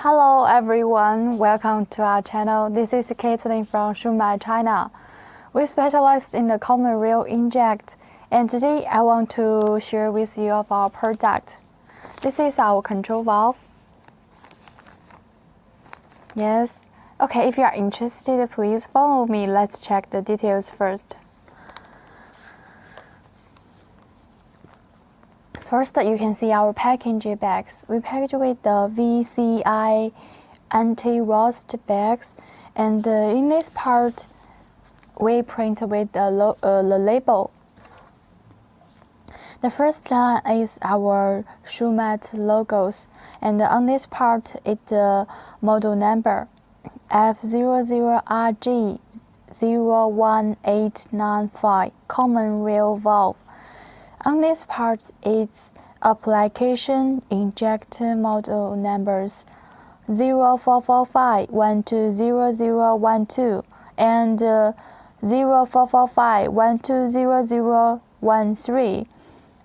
Hello everyone, welcome to our channel. This is Caitlin from Shumatt, China. We specialize in the common rail inject, and today I want to share with you of our product. This is our control valve. Yes. Okay, if you are interested, please follow me. Let's check the details first. First, you can see our packaging bags. We package with the VCI anti-rust bags, and in this part, we print with the label. The first line is our Shumatt logos, and on this part, it's the model number F00RJ01895 common rail valve. On this part, its application injector model numbers 0445120012 and 0445120013.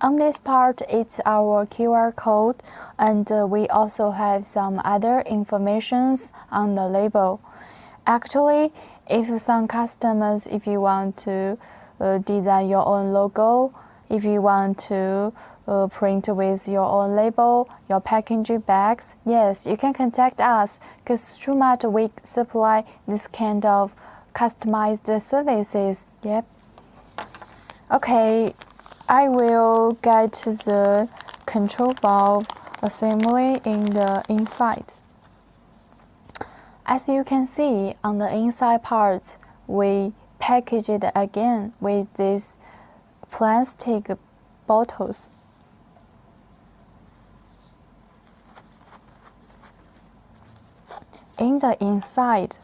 On this part, it's our QR code, and we also have some other informations on the label. Actually, if some customers, if you want to design your own logo, if you want to print with your own label, your packaging bags, yes, you can contact us, because Shumatt we supply this kind of customized services. Yep. Okay, I will get the control valve assembly in the inside. As you can see, on the inside part, we package it again with this plastic bottles. In the inside,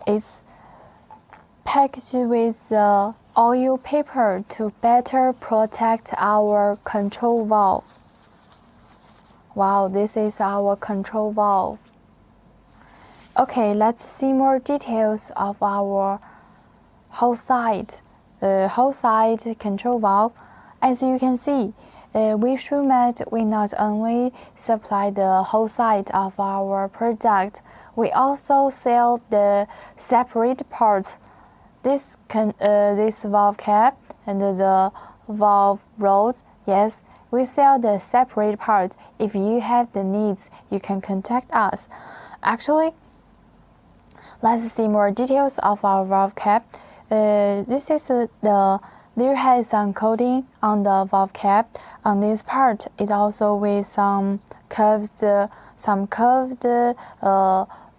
it's packaged with oil paper to better protect our control valve. Wow, this is our control valve. Okay, let's see more details of our whole side control valve. As you can see, with Shumatt, we not only supply the whole side of our product, we also sell the separate parts. This valve cap and the valve rods. Yes, we sell the separate parts. If you have the needs, you can contact us. Actually, let's see more details of our valve cap. This is there has some coating on the valve cap. On this part, it also with some curved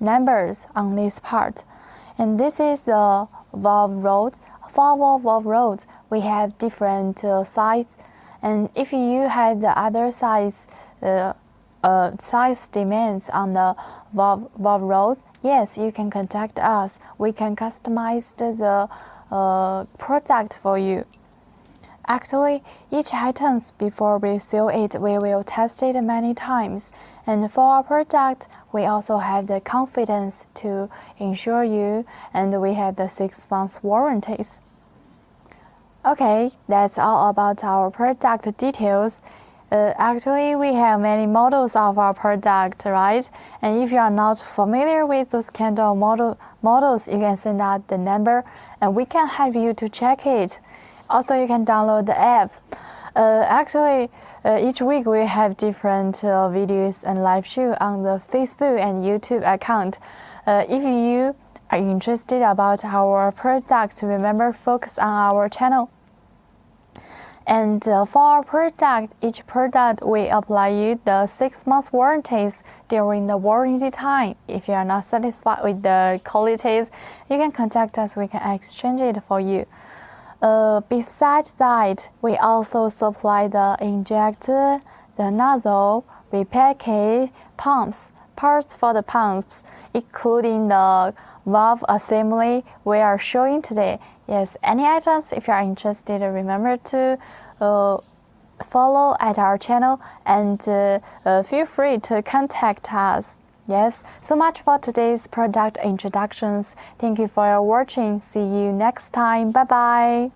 numbers on this part. And this is the valve rod. For valve rods, we have different size. And if you have the other size demands on the valve rods, yes, you can contact us. We can customize the product for you. Actually, each items before we sell it, we will test it many times. And for our product, we also have the confidence to insure you, and we have the 6 months warranties. Okay, that's all about our product details. Actually, we have many models of our product, right? And if you are not familiar with those kind of models, you can send out the number, and we can help you to check it. Also, you can download the app. Actually, each week we have different videos and live show on the Facebook and YouTube account. If you are interested about our product, remember focus on our channel. And for our product, each product we apply you the 6 months warranties during the warranty time. If you are not satisfied with the qualities, you can contact us. We can exchange it for you. Besides that, we also supply the injector, the nozzle, repackage, pumps, parts for the pumps, including the valve assembly we are showing today. Yes, any items, if you are interested, remember to follow at our channel, and feel free to contact us. Yes, so much for today's product introductions. Thank you for your watching. See you next time. Bye-bye.